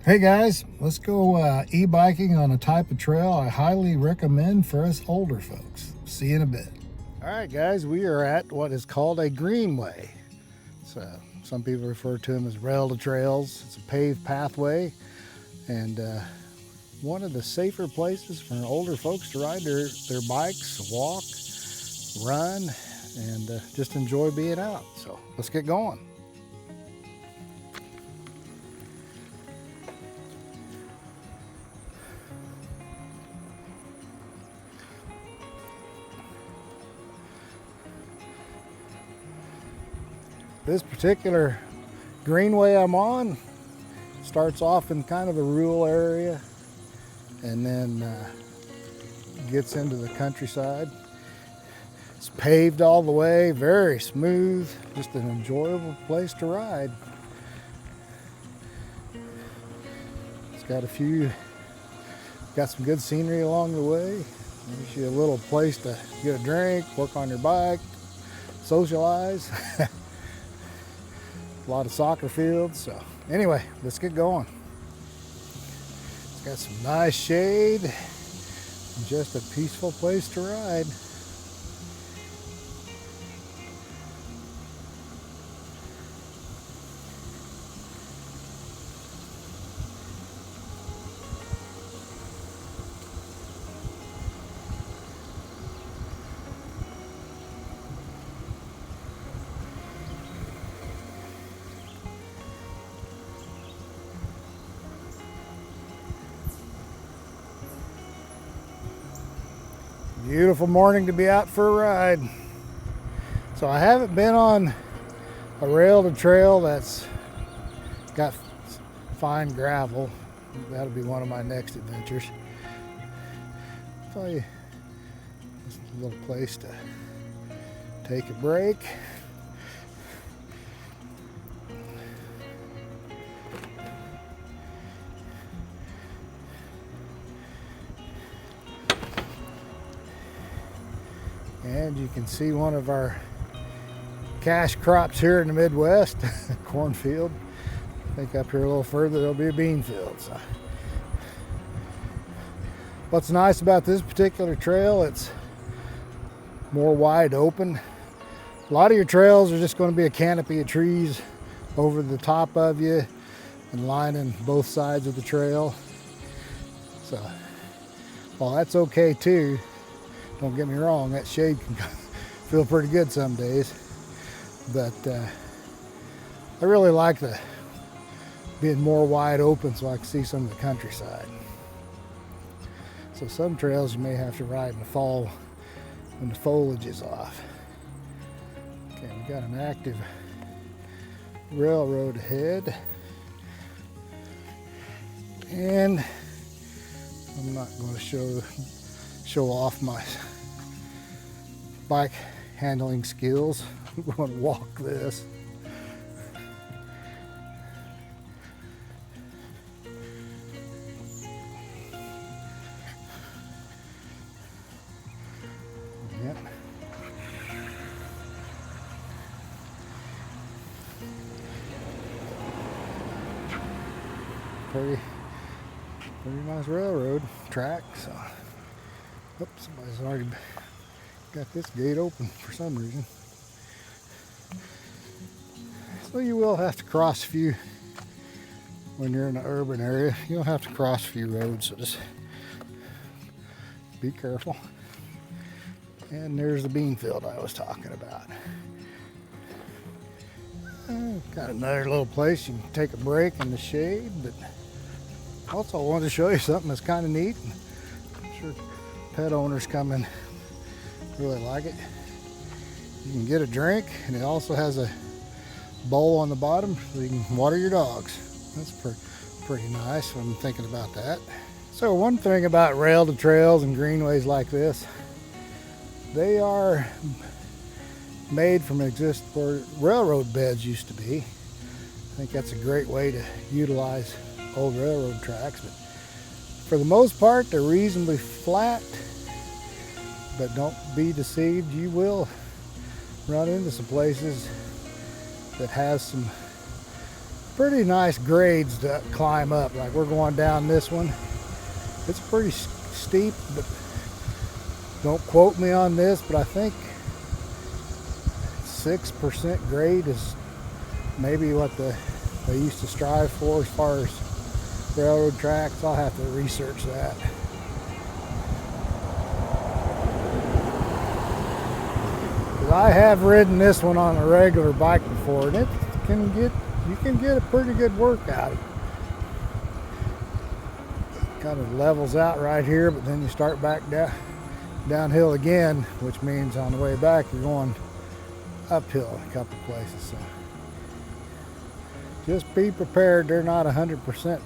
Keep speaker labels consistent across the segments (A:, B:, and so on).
A: Hey guys, let's go e-biking on a type of trail I highly recommend for us older folks. See you in a bit. All right guys, we are at what is called a Greenway. So some people refer to them as rail trails. It's a paved pathway and one of the safer places for older folks to ride their bikes, walk, run, and just enjoy being out. So let's get going. This particular greenway I'm on starts off in kind of a rural area and then gets into the countryside. It's paved all the way, very smooth, just an enjoyable place to ride. It's got some good scenery along the way. Gives you a little place to get a drink, work on your bike, socialize. A lot of soccer fields. So anyway, let's get going. It's got some nice shade and just a peaceful place to ride. Beautiful morning to be out for a ride. So I haven't been on a rail to trail that's got fine gravel. That'll be one of my next adventures. Probably just a little place to take a break. And you can see one of our cash crops here in the Midwest, cornfield. I think up here a little further there'll be a bean field. So what's nice about this particular trail, it's more wide open. A lot of your trails are just going to be a canopy of trees over the top of you and lining both sides of the trail. So while that's okay too, don't get me wrong, that shade can feel pretty good some days, but I really like the being more wide open so I can see some of the countryside. So some trails you may have to ride in the fall when the foliage is off. Okay, we got an active railroad ahead, and I'm not going to show off my bike handling skills. I'm going to walk this. Yep. Pretty nice railroad track. So, oops, somebody's already got this gate open for some reason. So you will have to cross a few when you're in an urban area. You'll have to cross a few roads, so just be careful. And there's the bean field I was talking about. Got another little place you can take a break in the shade, but also I wanted to show you something that's kind of neat. I'm sure pet owners come in really like it. You can get a drink, and it also has a bowl on the bottom so you can water your dogs. That's pretty nice when I'm thinking about that. So one thing about rail to trails and greenways like this, they are made from where railroad beds used to be. I think that's a great way to utilize old railroad tracks, but for the most part they're reasonably flat. But don't be deceived, you will run into some places that has some pretty nice grades to climb up. Like we're going down this one. It's pretty steep, but don't quote me on this, but I think 6% grade is maybe what they used to strive for as far as railroad tracks. I'll have to research that. I have ridden this one on a regular bike before, and you can get a pretty good workout. It kind of levels out right here, but then you start back downhill again, which means on the way back you're going uphill a couple places. So just be prepared. They're not 100%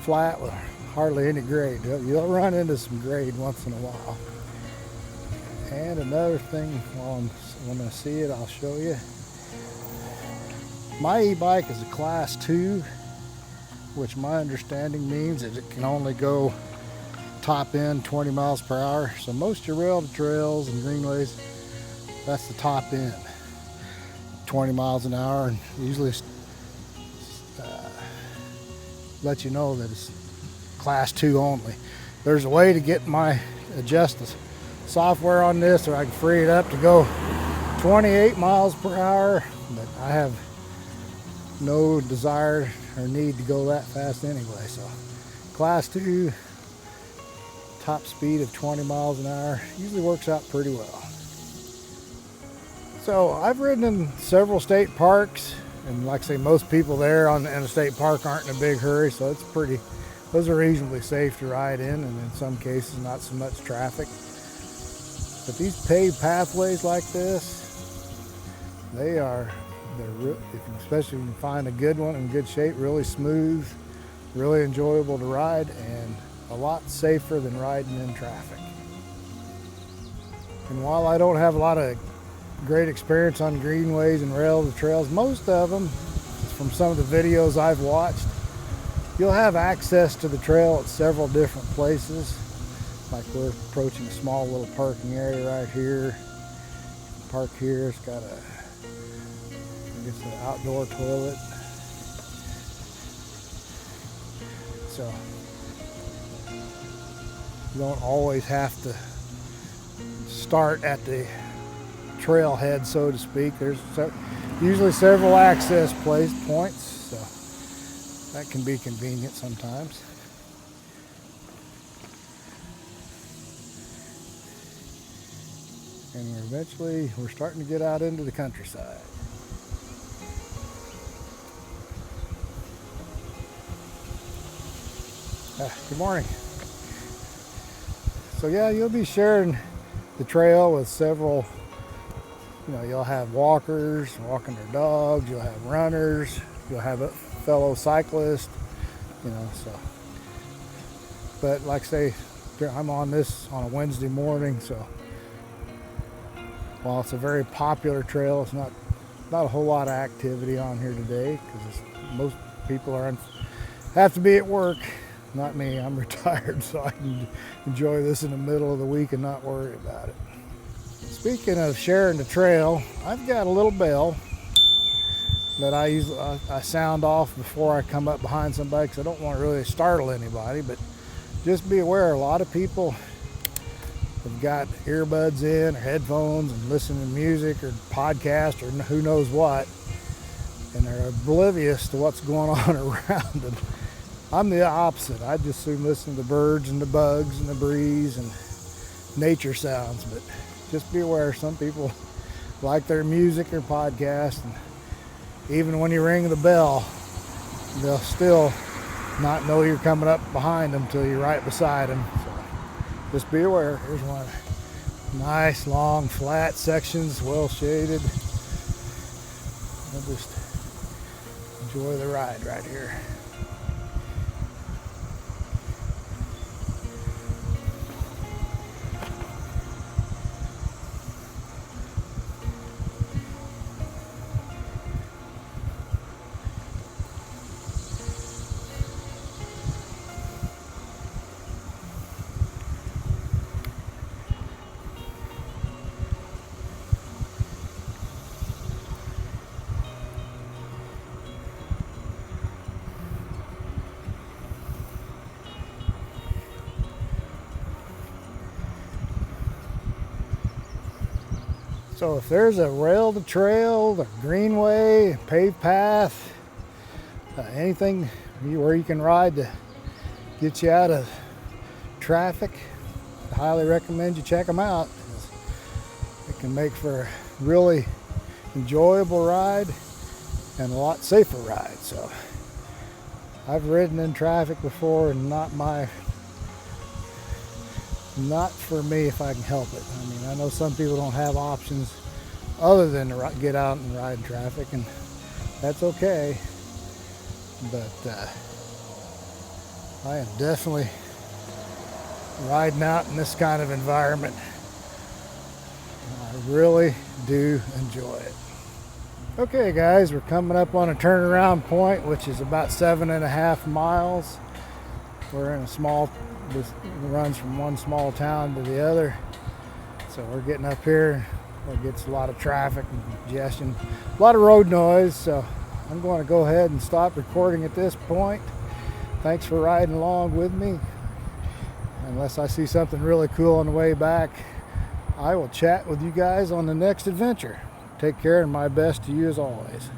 A: flat with hardly any grade. You'll run into some grade once in a while. And another thing, when I see it, I'll show you. My e-bike is a class 2, which my understanding means that it can only go top end 20 miles per hour. So most of your rail to trails and greenways, that's the top end, 20 miles an hour, and usually let you know that it's class 2 only. There's a way to get my adjust the software on this, or I can free it up to go 28 miles per hour, but I have no desire or need to go that fast anyway. So class 2, top speed of 20 miles an hour usually works out pretty well. So I've ridden in several state parks, and like I say, most people there in a state park aren't in a big hurry, so those are reasonably safe to ride in, and in some cases not so much traffic. But these paved pathways like this, especially if you find a good one in good shape, really smooth, really enjoyable to ride, and a lot safer than riding in traffic. And while I don't have a lot of great experience on greenways and rail to trails, most of them, from some of the videos I've watched, you'll have access to the trail at several different places. Like we're approaching a small little parking area right here. Park here. It's got an outdoor toilet. So you don't always have to start at the trailhead, so to speak. There's usually several access points, so that can be convenient sometimes. And we're starting to get out into the countryside. Good morning. So yeah, you'll be sharing the trail with several, you'll have walkers walking their dogs, you'll have runners, you'll have a fellow cyclist, so. But like I say, I'm on this on a Wednesday morning, so while it's a very popular trail, it's not a whole lot of activity on here today, because most people have to be at work. Not me. I'm retired, so I can enjoy this in the middle of the week and not worry about it. Speaking of sharing the trail, I've got a little bell that I sound off before I come up behind somebody, because I don't want to really startle anybody. But just be aware, a lot of people have got earbuds in or headphones and listening to music or podcast or who knows what, and they're oblivious to what's going on around them. I'm the opposite. I just assume listen to the birds and the bugs and the breeze and nature sounds. But just be aware, some people like their music or podcast, and even when you ring the bell, they'll still not know you're coming up behind them till you're right beside them. So just be aware. Here's one. Nice, long, flat sections, well shaded. I'll just enjoy the ride right here. So if there's a rail to trail, a greenway, paved path, anything where you can ride to get you out of traffic, I highly recommend you check them out. It can make for a really enjoyable ride and a lot safer ride. So I've ridden in traffic before, and not for me if I can help it. I mean, I know some people don't have options other than to get out and ride in traffic, and that's okay. But I am definitely riding out in this kind of environment. I really do enjoy it. Okay guys, we're coming up on a turnaround point, which is about 7.5 miles. We're in this runs from one small town to the other. So we're getting up here. It gets a lot of traffic and congestion, a lot of road noise. So I'm going to go ahead and stop recording at this point. Thanks for riding along with me. Unless I see something really cool on the way back, I will chat with you guys on the next adventure. Take care, and my best to you as always.